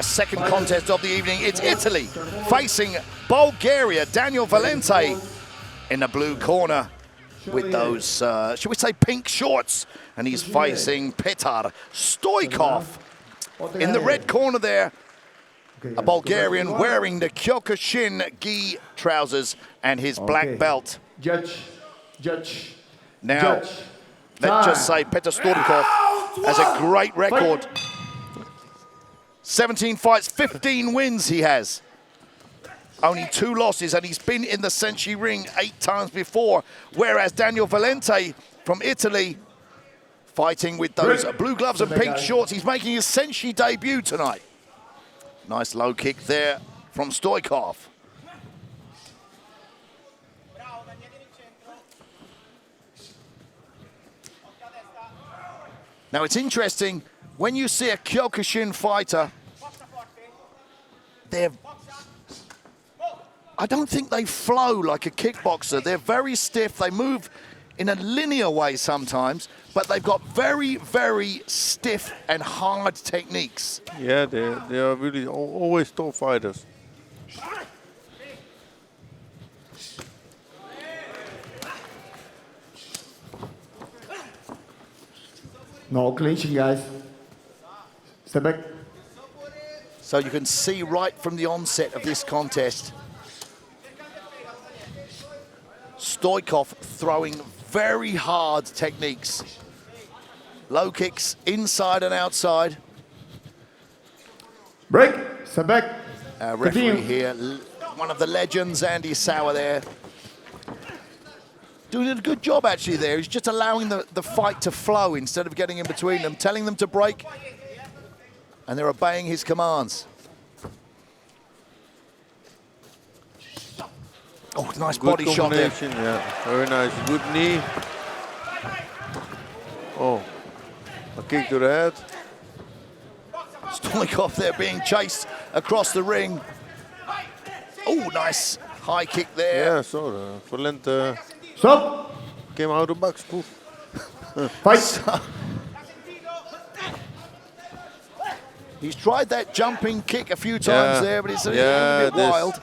Second contest of the evening, it's Italy facing Bulgaria. Daniele Valente in the blue corner with those, should we say, pink shorts, and he's facing Petar. Stoykov in the red corner there, a Bulgarian wearing the Kyokushin gi trousers and his black belt. Now, let's just say Petar Stoykov has a great record. 17 fights, 15 wins he has. Only 2 losses, and he's been in the SENSHI ring 8 times before. Whereas Daniele Valente from Italy, fighting with those blue gloves and pink shorts, he's making his SENSHI debut tonight. Nice low kick there from Stoykov. Now it's interesting, when you see a Kyokushin fighter, I don't think they flow like a kickboxer. They're very stiff. They move in a linear way sometimes, but they've got very, very stiff and hard techniques. Yeah, they are really always top fighters. No clinching, guys. Step back. So you can see right from the onset of this contest, Stoykov throwing very hard techniques. Low kicks inside and outside. Break. Step back. Our referee here, one of the legends, Andy Sauer there. Doing a good job actually there. He's just allowing the fight to flow instead of getting in between them, telling them to break, and they're obeying his commands. Oh, nice Good body shot there. Yeah, very nice. Good knee. Oh, a kick to the head. Stoykov there being chased across the ring. Oh, nice high kick there. Yeah, so Valente Stop. came out of the box. Poof. Fight. He's tried that jumping kick a few times there, but it's a bit wild.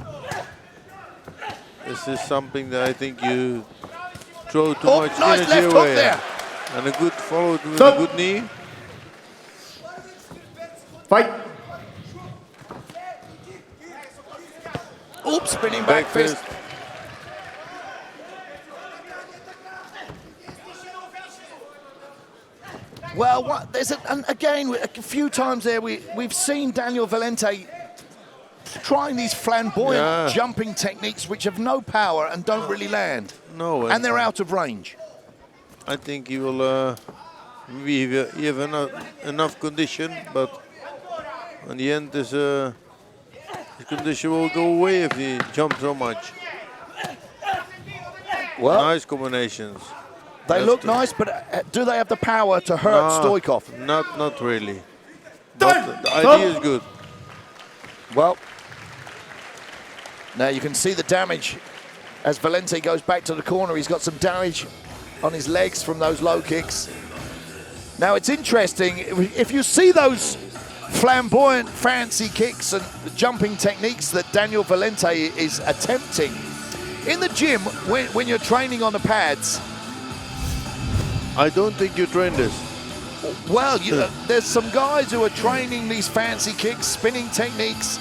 This is something that I think you throw too much nice energy left away. hook there. And a good follow with a good knee. Fight. Oops, spinning back fist. Well, and again, a few times there, we've seen Daniele Valente trying these flamboyant jumping techniques which have no power and don't really land. No. And they're out of range. I think he will maybe he have enough condition, but in the end his condition will go away if he jumps so much. Well, nice combinations. They look nice, but do they have the power to hurt Stoykov? Not really. But the idea is good. Well, now you can see the damage as Valente goes back to the corner. He's got some damage on his legs from those low kicks. Now it's interesting, if you see those flamboyant, fancy kicks and jumping techniques that Daniele Valente is attempting, in the gym, when you're training on the pads, I don't think you train this. Well, there's some guys who are training these fancy kicks, spinning techniques,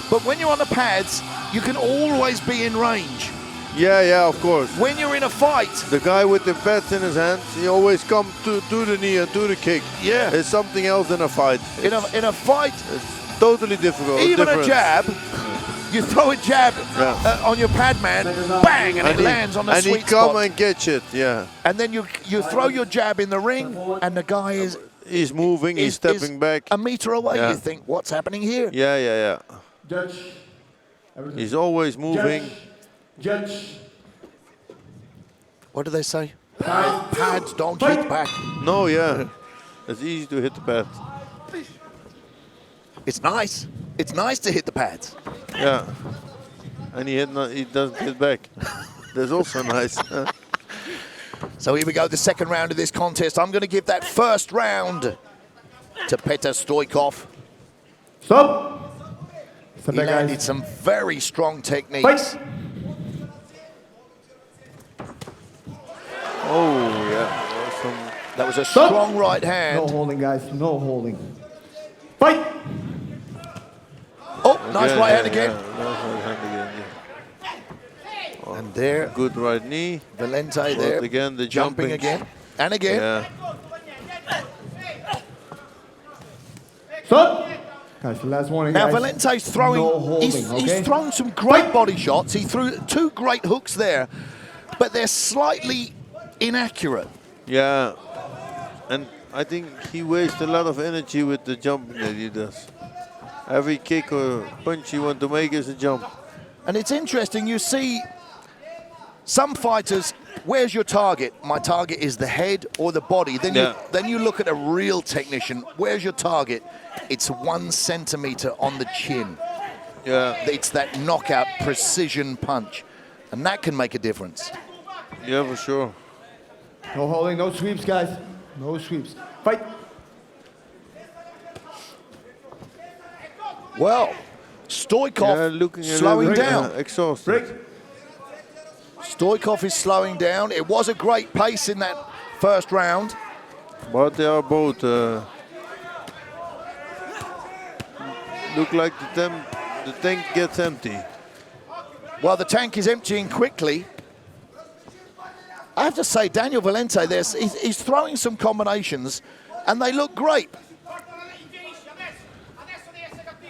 but when you're on the pads, you can always be in range. Yeah, of course. When you're in a fight, the guy with the pads in his hands, he always comes to the knee and to the kick. Yeah. It's something else in a fight. In a fight, it's totally difficult. Even a jab, you throw a jab on your pad man, bang, and it lands on the sweet spot. And he come and catch it, yeah. And then you throw your jab in the ring, and the guy he's moving, he's stepping back. A meter away, you think, what's happening here? Yeah. Judge. He's always moving. Judge. What do they say? Pads don't hit back. No, it's easy to hit the pad. It's nice. It's nice to hit the pads. Yeah, and he doesn't hit back. That's also nice. So here we go, the second round of this contest. I'm going to give that first round to Petar Stoykov. Stop. Step He back, landed guys. some very strong techniques. Fight. Oh, yeah. That was a Stop. strong right No hand. holding, guys. No holding. Fight. Oh, nice right hand again. Yeah, nice right hand again. Yeah. And there, Good right knee. Valente But there, again, the jumping jumping. again. And again. Yeah. Stop. Guys, the last warning, Now guys. Valente's throwing, No holding, he's okay? thrown some great body shots. He threw 2 great hooks there, but they're slightly inaccurate. Yeah. And I think he wastes a lot of energy with the jumping that he does. Every kick or punch you want to make is a jump. And it's interesting, you see some fighters, where's your target? My target is the head or the body. Then you look at a real technician, where's your target? It's 1 centimeter on the chin. Yeah. It's that knockout precision punch. And that can make a difference. Yeah, for sure. No holding, no sweeps, guys. No sweeps. Fight. Well, Stoykov looking a slowing little down. exhausted. Break. Stoykov is slowing down. It was a great pace in that first round. But they are both look like the tank gets empty. Well, the tank is emptying quickly. I have to say, Daniele Valente, he's throwing some combinations, and they look great.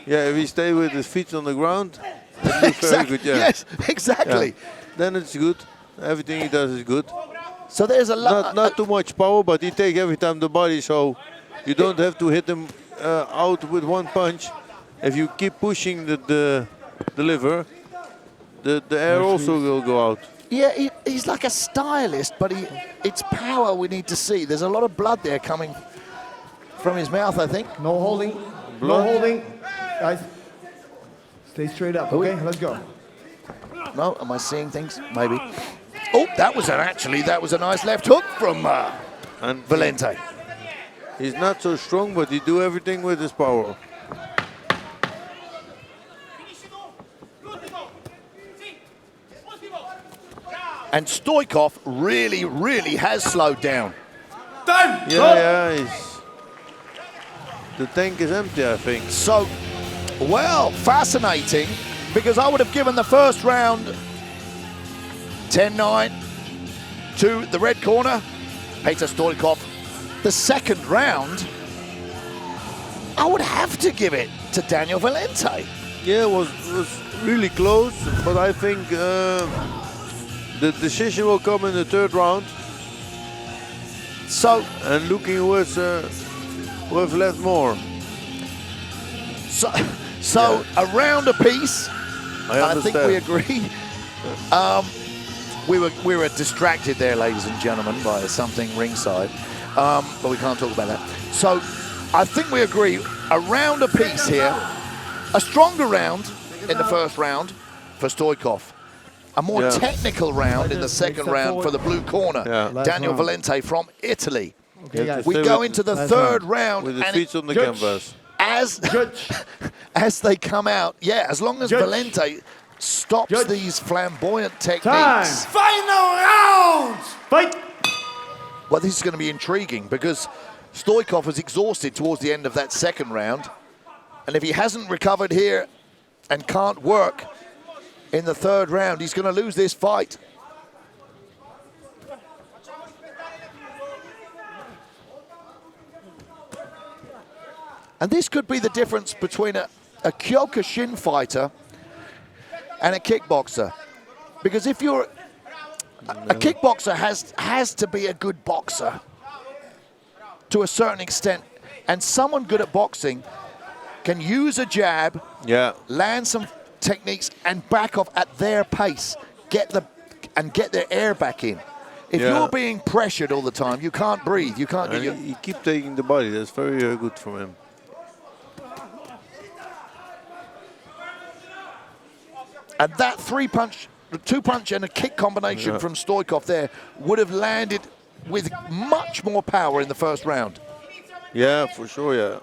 Yeah, if he stay with his feet on the ground, it looks very good. Yeah. Yes, exactly. Yeah. Then it's good. Everything he does is good. So there's a lot. Not too much power, but he take every time the body, so you don't have to hit him out with 1 punch. If you keep pushing the liver, the air also will go out. Yeah, he's like a stylist, but it's power we need to see. There's a lot of blood there coming from his mouth, I think. No holding. No Blood. holding. Guys, stay straight up, okay? Let's go. No, am I seeing things? Maybe. Oh, that was a nice left hook from And Valente. he's not so strong, but he do everything with his power. And Stoykov really has slowed down. Done. Yeah, the tank is empty, I think. So, well, fascinating, because I would have given the first round 10-9 to the red corner, Petar Stoykov. The second round, I would have to give it to Daniele Valente. Yeah, it was really close, but I think the decision will come in the 3rd round. So, And looking who has left more. so a round apiece. I think we understand. agree. We were distracted there, ladies and gentlemen, by something ringside, but we can't talk about that. So I think we agree. A round apiece here. A stronger round in the first round for Stoykov. A more technical round in the second round for the blue corner, Daniele Valente from Italy. Okay, guys. We go into the third round With the and feet on the Judge. canvas. as they come out, as long as Judge. Valente stops Judge. these flamboyant techniques. Time. Final round! Fight. Well, this is going to be intriguing because Stoykov was exhausted towards the end of that second round. And if he hasn't recovered here and can't work in the third round, he's going to lose this fight. And this could be the difference between a Kyokushin fighter and a kickboxer. Because if you're a kickboxer has to be a good boxer to a certain extent. And someone good at boxing can use a jab, land some techniques and back off at their pace, get their air back in. If you're being pressured all the time, you can't breathe. You can't get your... He keep taking the body. That's very good from him. And that two punch and a kick combination from Stoykov there would have landed with much more power in the first round. Yeah, for sure,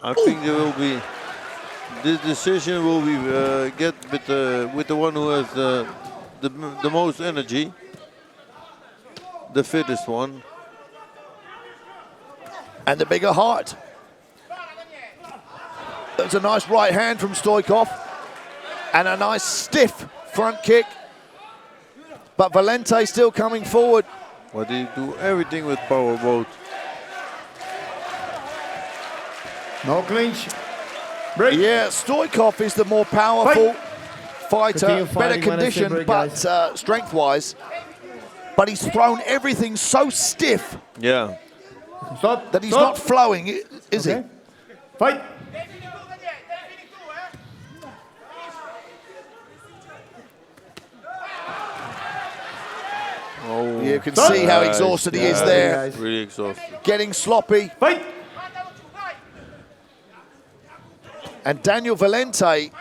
I think there will be this decision will be get with the one who has the most energy, the fittest one, and the bigger heart. There's a nice right hand from Stoykov and a nice stiff front kick. But Valente still coming forward. but he do everything with power both. No clinch. Break. Yeah, Stoykov is the more powerful fighter, Continue better fighting when I say condition, break, but guys. strength-wise. But he's thrown everything so stiff Yeah. Stop. that he's Stop. not flowing, is Okay. he? Fight. Oh, You can see how exhausted he is yeah, there. guys. Really exhausted. Getting sloppy. Fight. And Daniel Valente,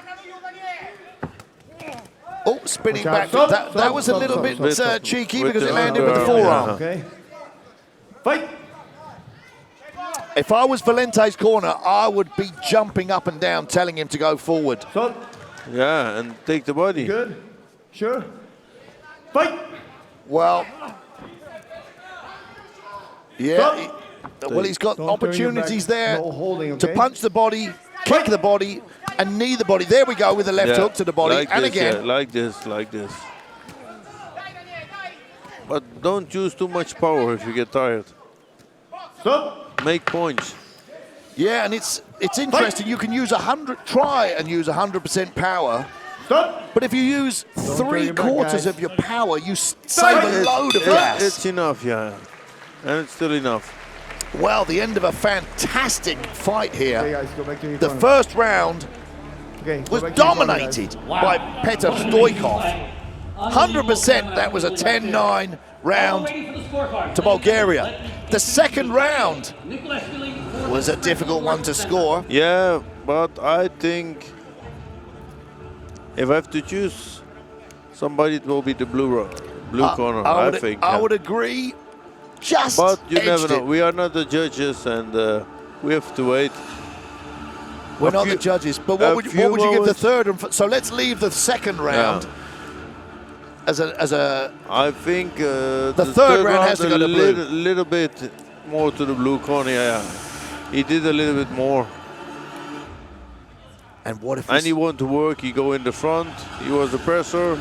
oh, spinning Watch out. back. Stop, That stop, was a stop, little stop, bit stop. cheeky With because it the landed with the underarm, forearm. yeah. Okay. Fight. If I was Valente's corner, I would be jumping up and down, telling him to go forward. Stop. Yeah, and take the body. Good. Sure. Fight. Well, yeah. Stop. Well, he's got Don't turn your opportunities back. there No holding, to okay? punch the body, kick the body, and knee the body. There we go with the left Yeah, hook to the body, like and this, again. yeah, like this. But don't use too much power if you get tired. Stop. Make points. Yeah, and it's interesting. You can use 100, try and use 100% power, Stop. but if you use turn your back, 3/4 guys. of your power, you save a load of gas. It's enough, yeah. And it's still enough. Well, the end of a fantastic fight Okay, here. guys, go back to your The corner. first round Okay, go was back to your corner, guys. dominated by Petar Stoykov. 100% that was a 10-9 round to Bulgaria. The second round was a difficult one to score. Yeah, but I think if I have to choose somebody, it will be the blue corner, I think. I yeah. would agree. Just But you edged never know. it. We are not the judges, and we have to wait. We're a not few- the judges, but a what would you few give the moments- third? So let's leave the second round as a. I think the third round has to go to blue. little bit more to the blue corner. Yeah, he did a little bit more, And what if and he wanted to work. He go in the front. He was the presser.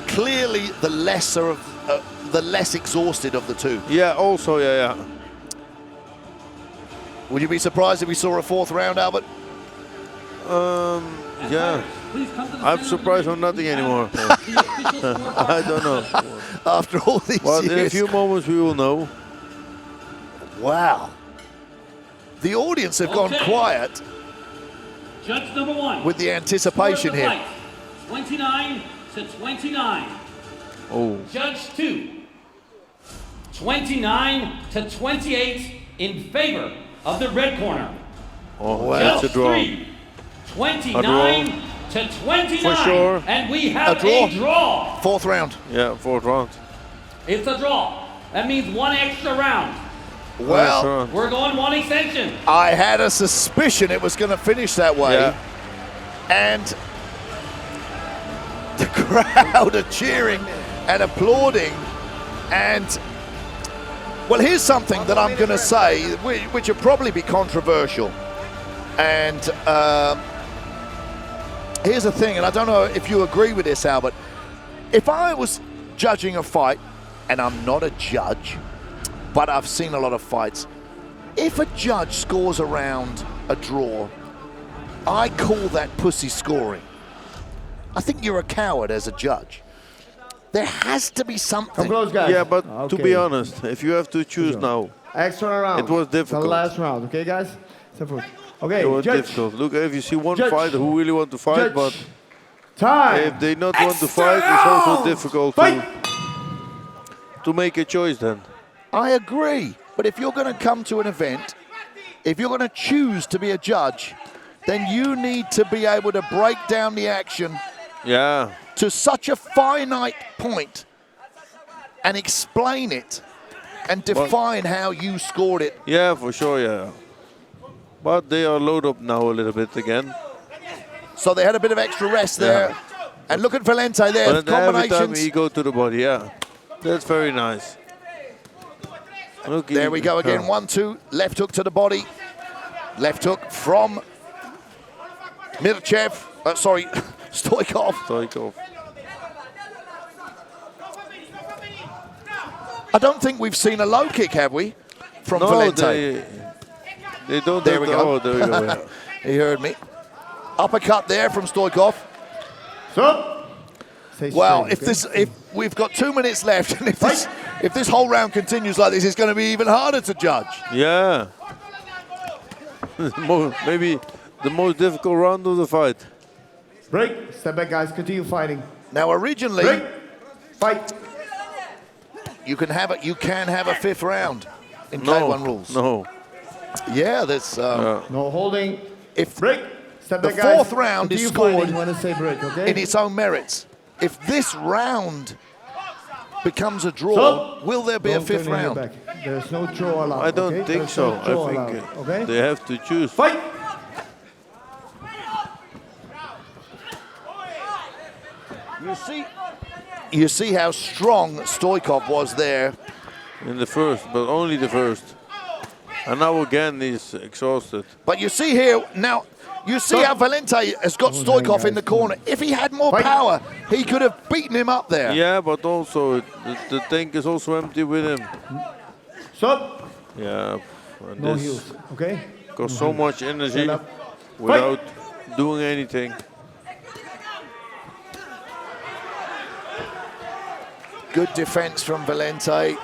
clearly the lesser of the less exhausted of the two? Yeah, also yeah. Would you be surprised if we saw a fourth round, Albert? Yeah. I'm surprised on nothing anymore. I don't know. After all these But in a years. few moments we will know. Wow. The audience have gone quiet Judge number one. with the anticipation Score of the here. fight, 29 to 29. Oh, Judge two. 29 to 28 in favor of the red corner. oh, Wow. that's a Judge draw. three. 29 to 29. For sure. And we have A a draw. Fourth round. Yeah, fourth round. It's a draw. That means one extra round. Well, Fourth round. We're going one extension. I had a suspicion it was going to finish that way. Yeah. And the crowd are cheering and applauding. And, well, here's something that I'm going to say, which will probably be controversial. And here's the thing, and I don't know if you agree with this, Albert. If I was judging a fight, and I'm not a judge, but I've seen a lot of fights, if a judge scores around a draw, I call that pussy scoring. I think you're a coward as a judge. There has to be Come something. close, guys. Yeah, but to be Okay. honest, if you have to choose now, Extra round. It was difficult. The last round, okay, guys? Step forward. Okay, it was judge. difficult. Look, if you see one Judge. fighter who really want to fight, Judge. but Time. if they not want to fight, it's also difficult Fight. to make a choice then. I agree. But if you're going to come to an event, if you're going to choose to be a judge, then you need to be able to break down the action Yeah. to such a finite point and explain it and define how you scored it. Yeah, for sure, yeah. But they are loaded up now a little bit again. So they had a bit of extra rest there. And look at Valente there, But every time combinations. he go to the body, yeah. That's very nice. Look, There we go again, 1-2, left hook to the body. Left hook from Mirchev, sorry, Stoykov. Stoykov. I don't think we've seen a low kick, have we? From No, Valente. they don't. There we go. Oh, there we go. Yeah. He heard me. Uppercut there from Stoykov. Stop. Stay Well, straight, if we've got 2 minutes left, and if this whole round continues like this, it's going to be even harder to judge. Yeah. Maybe the most difficult round of the fight. Break. Step back, guys. Continue fighting. Now, originally, Break. Fight. you can have a fifth round in K1 rules. No. Yeah, there's No holding. if Break. Step the back, guys. fourth round is Continue fighting scored when I say break, okay? in its own merits. If this round becomes a draw, Stop. will there be Don't a fifth turn your head round? back. There's no draw allowed. I don't okay? think There's so. no draw I allowed, think okay? they have to choose. Fight. You see how strong Stoykov was there. In the first, but only the first. And now again he's exhausted. But you see here, now, you see how Valente has got Stoykov in the corner. If he had more power, he could have beaten him up there. Yeah, but also the tank is also empty with him. Stop. Yeah. And No this heels, okay? costs so much energy Stand up. without doing anything. Good defense from Valente.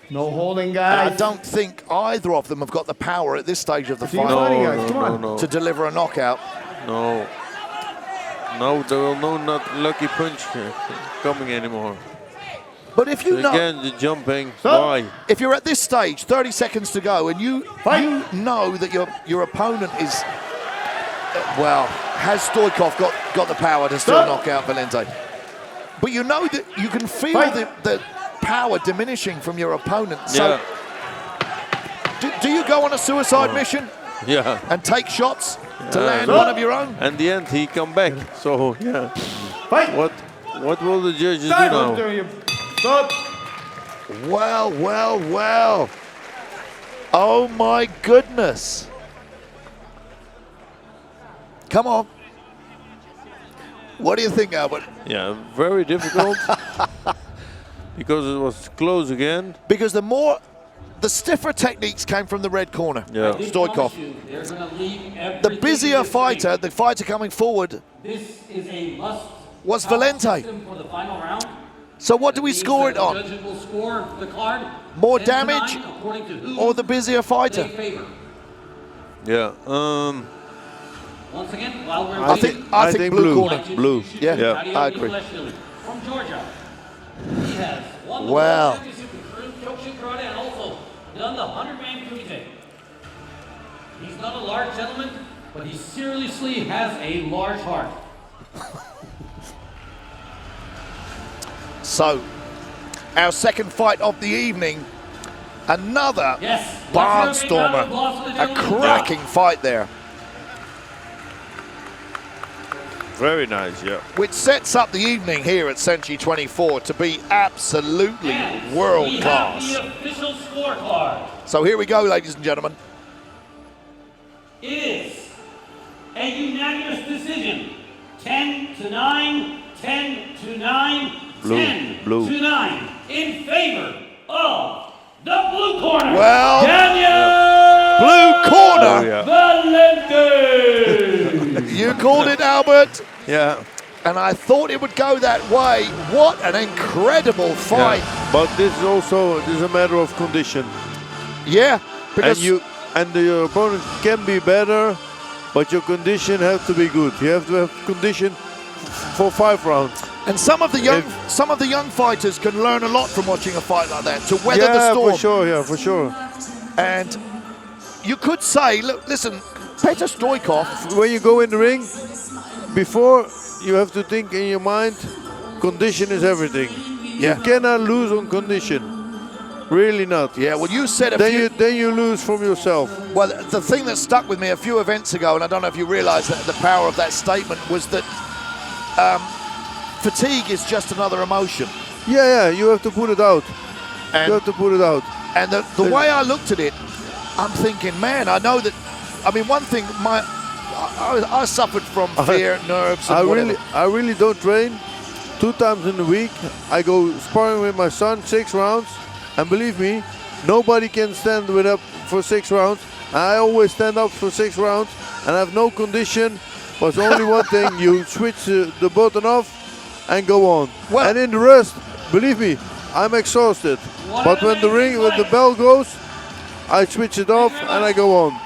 No holding, And guys. I don't think either of them have got the power at this stage of the Continue fight fighting, No, guys. Come on. no. to deliver a knockout. No. No, there will not lucky punch coming anymore. But if you know, Again, the jumping. Stop. Why? if you're at this stage, 30 seconds to go, and you know that your opponent is, well, has Stoykov got the power to still knock out Valente? But you know that you can feel the power diminishing from your opponent. So Yeah. do you go on a suicide mission Yeah. and take shots to Yeah. land one of your own? And the end, he come back. So yeah. Fight. What will the judges do Stop. now? Stop. Well, well, well. Oh my goodness. Come on. What do you think, Albert? Yeah, very difficult. Because it was close again. Because the stiffer techniques came from the red corner. Yeah. Stoykov. The busier fighter, the fighter coming forward, This is a must was Valente. for the final round. So what do we score it on? Judges will score the card. More 10 to 9, damage according to who or the busier fighter? they favor. Yeah. Once again, while we're I waiting, think blue corner. I Blue. Yeah, Daniele I agree. From Georgia. He has won the Wow. World Championship in Kyokushin Karate and also done the 100-man kumite. He's not a large gentleman, but he seriously has a large heart. So, our second fight of the evening, another Yes. barnstormer, a cracking fight there, Very nice, yeah. which sets up the evening here at SENSHI 24 to be absolutely world class. We have the official scorecard. So here we go, ladies and gentlemen. It is a unanimous decision. 10 to 9, 10 to 9, Blue, 10 blue. to 9 in favor of the blue corner. Well, Daniele blue corner. Yeah. Valente. You called it, Albert, Yeah. and I thought it would go that way. What an incredible fight. Yeah. But this is a matter of condition. Yeah, because And your opponent can be better, but your condition has to be good. You have to have condition for 5 rounds. and some of the young fighters can learn a lot from watching a fight like that to weather the Yeah, storm. for sure. Yeah, for sure. And you could say, look, listen, Petar Stoykov. When you go in the ring, before you have to think in your mind, condition is everything. Yeah. You cannot lose on condition. Really not. Yeah, well, you said a Then few... then you lose from yourself. Well, the thing that stuck with me a few events ago, and I don't know if you realise that the power of that statement, was that fatigue is just another emotion. Yeah, you have to put it out. And, You have to put it out. and the way I looked at it, I'm thinking, man, I know that... I mean, one thing, I suffered from fear, nerves, and whatever. I really don't train. 2 times in the week, I go sparring with my son 6 rounds, and believe me, nobody can stand up for 6 rounds. I always stand up for 6 rounds, and I have no condition. But only one thing: you switch the button off and go on. Well, and in the rest, believe me, I'm exhausted. But when the bell goes, I switch it off and I go on.